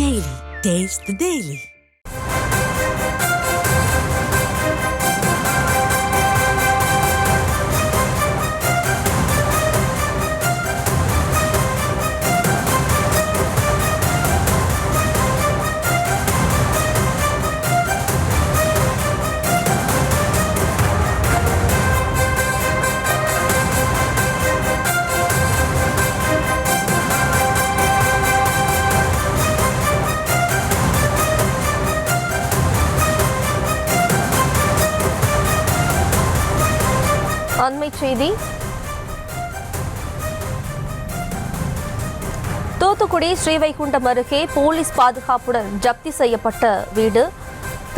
Daily. Taste the Daily. அண்மை செய்தி. தூத்துக்குடி ஸ்ரீவைகுண்டம் அருகே போலீஸ் பாதுகாப்புடன் ஜப்தி செய்யப்பட்ட வீடு.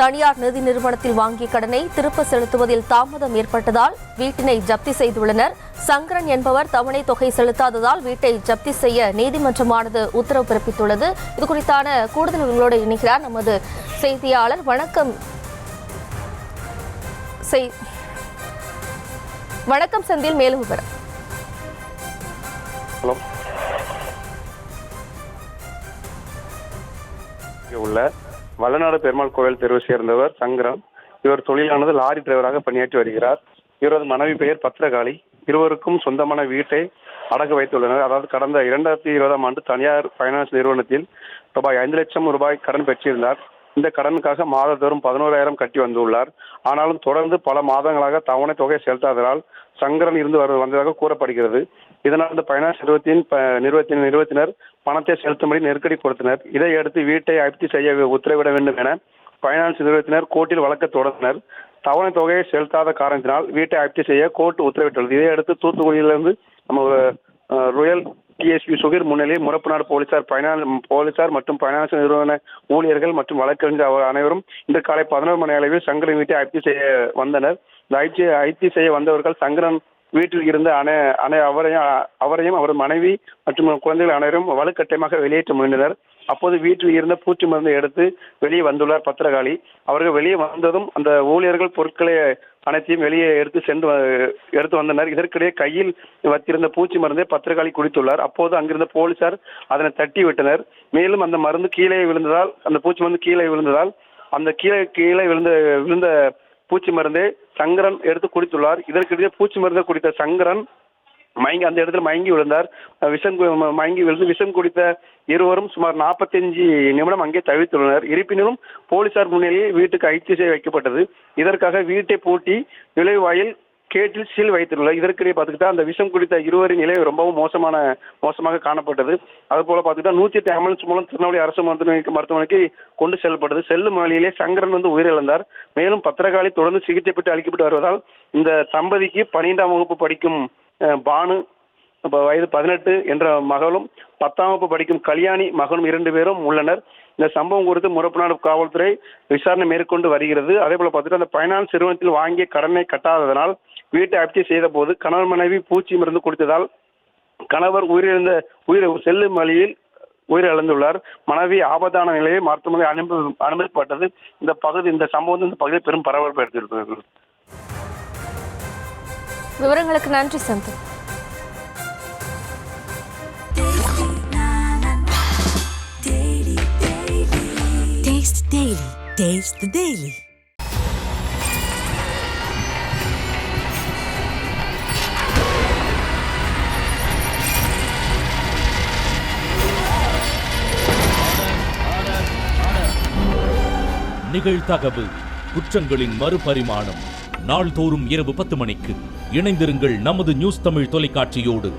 தனியார் நிதி நிறுவனத்தில் வாங்கிய கடனை திருப்ப செலுத்துவதில் தாமதம் ஏற்பட்டதால் வீட்டினை ஜப்தி செய்துள்ளனர். சங்கரன் என்பவர் தவணை தொகை செலுத்தாததால் வீட்டை ஜப்தி செய்ய நீதிமன்றமானது உத்தரவு பிறப்பித்துள்ளது. இது குறித்தான கூடுதல் விவரங்களோடு இணைகிறார் நமது செய்தியாளர். வணக்கம். வணக்கம் செந்தில், மேலும் விவரம். உள்ள வல்லநாடு பெருமாள் கோவில் தெருவை சேர்ந்தவர் சங்கரன். இவர் தொழிலானது லாரி டிரைவராக பணியாற்றி வருகிறார். இவரது மனைவி பெயர் பத்திரகாளி. இருவருக்கும் சொந்தமான வீட்டை அடகு வைத்துள்ளனர். அதாவது கடந்த 2020ஆம் ஆண்டு தனியார் பைனான்ஸ் நிறுவனத்தில் ரூபாய் 5 லட்சம் கடன் பெற்றிருந்தார். இந்த கடனுக்காக மாதந்தோறும் 11,000 கட்டி வந்துள்ளார். ஆனாலும் தொடர்ந்து பல மாதங்களாக தவணை தொகை செலுத்தாததால் சங்கரன் இருந்து வந்ததாக கூறப்படுகிறது. இதனால் இந்த பைனான்ஸ் நிறுவனத்தினர் பணத்தை செலுத்தும்படி நெருக்கடி கொடுத்தனர். இதையடுத்து வீட்டை ஜப்தி செய்ய உத்தரவிட வேண்டும் என பைனான்ஸ் நிறுவனத்தினர் கோர்ட்டில் வழக்கு தொடர்ந்தனர். தவணை தொகையை செலுத்தாத காரணத்தினால் வீட்டை ஜப்தி செய்ய கோர்ட் உத்தரவிட்டுள்ளது. இதையடுத்து தூத்துக்குடியிலிருந்து நம்ம ரோயல் டிஎஸ்பி சுகீர் முன்னிலையில் முரப்புநாடு போலீசார் மற்றும் பைனான்ஸ் நிறுவன ஊழியர்கள் மற்றும் வழக்கறிஞர் அனைவரும் இன்று காலை 11 மணி அளவில் சங்கரன் வீட்டை ஜப்தி செய்ய வந்தனர். இந்த ஜப்தி செய்ய வந்தவர்கள் சங்கரன் வீட்டில் இருந்த அவரையும் அவரது மனைவி மற்றும் குழந்தைகள் அனைவரும் வலுக்கட்டாயமாக வெளியேற்ற முயன்றனர். அப்போது வீட்டில் இருந்த பூச்சி மருந்தை எடுத்து வெளியே வந்துள்ளார் பத்திரகாளி. அவர்கள் வெளியே வந்ததும் அந்த ஊழியர்கள் பொருட்களை அனைத்தையும் வெளியே எடுத்து வந்தனர். இதற்கிடையே கையில் வைத்திருந்த பூச்சி மருந்தை பத்திரகாளி குடித்துள்ளார். அப்போது அங்கிருந்த போலீசார் அதனை தட்டி விட்டனர். மேலும் அந்த மருந்து கீழே விழுந்ததால், அந்த பூச்சி மருந்து கீழே விழுந்ததால் அந்த கீழே விழுந்த பூச்சி மருந்தை சங்கரன் எடுத்து குடித்துள்ளார். இதற்கிடையே பூச்சி மருந்தை குடித்த சங்கரன் அந்த இடத்துல மயங்கி விழுந்தார். மயங்கி விழுந்து விஷம் குடித்த இருவரும் சுமார் 45 நிமிடம் அங்கே தவித்துள்ளனர். இருப்பினும் போலீசார் முன்னிலையில் வீட்டுக்கு ஜப்தி செய்ய வைக்கப்பட்டது. இதற்காக வீட்டை பூட்டி நுழைவாயில் கேட்டில் சீல் வைத்துள்ளார். இதற்கிடையே பார்த்துக்கிட்டா அந்த விஷம் குடித்த இருவரின் நிலை ரொம்பவும் மோசமாக காணப்பட்டது. அதுபோல பார்த்துக்கிட்டா 108 ஆம்புலன்ஸ் மூலம் திருநெல்வேலி அரசு மருத்துவமனைக்கு கொண்டு செல்லப்பட்டது. செல்லும் வழியிலே சங்கரன் உயிரிழந்தார். மேலும் பத்திரகாளி தொடர்ந்து சிகிச்சை பெற்று அளிக்கப்பட்டு வருவதால் இந்த தம்பதிக்கு 12ஆம் வகுப்பு படிக்கும் பானு வயது 18 என்ற மகளும் 10ஆம் வகுப்பு படிக்கும் கல்யாணி மகனும் 2 பேரும் உள்ளனர். இந்த சம்பவம் குறித்து முரப்புநாடு காவல்துறை விசாரணை மேற்கொண்டு வருகிறது. அதே போல பார்த்துட்டு அந்த பைனான்ஸ் நிறுவனத்தில் வாங்கிய கடனை கட்டாததனால் வீட்டை ஜப்தி செய்த போது கணவர் மனைவி பூச்சி மருந்து குடித்ததால் கணவர் செல்லும் வழியில் உயிரிழந்துள்ளார். மனைவி ஆபத்தான நிலையில் மருத்துவமனை அனுமதிக்கப்பட்டது. இந்த சம்பவம் இந்த பகுதியில் பெரும் பரபரப்பு எடுத்திருக்கிறது. விவரங்களுக்கு நன்றி சந்து. Taste the Daily. Taste the Daily. நிகழ்தகவு குற்றங்களின் மறுபரிமாணம். நாள்தோறும் இரவு 10 மணிக்கு இணைந்திருங்கள் நமது நியூஸ் தமிழ் தொலைக்காட்சியோடு.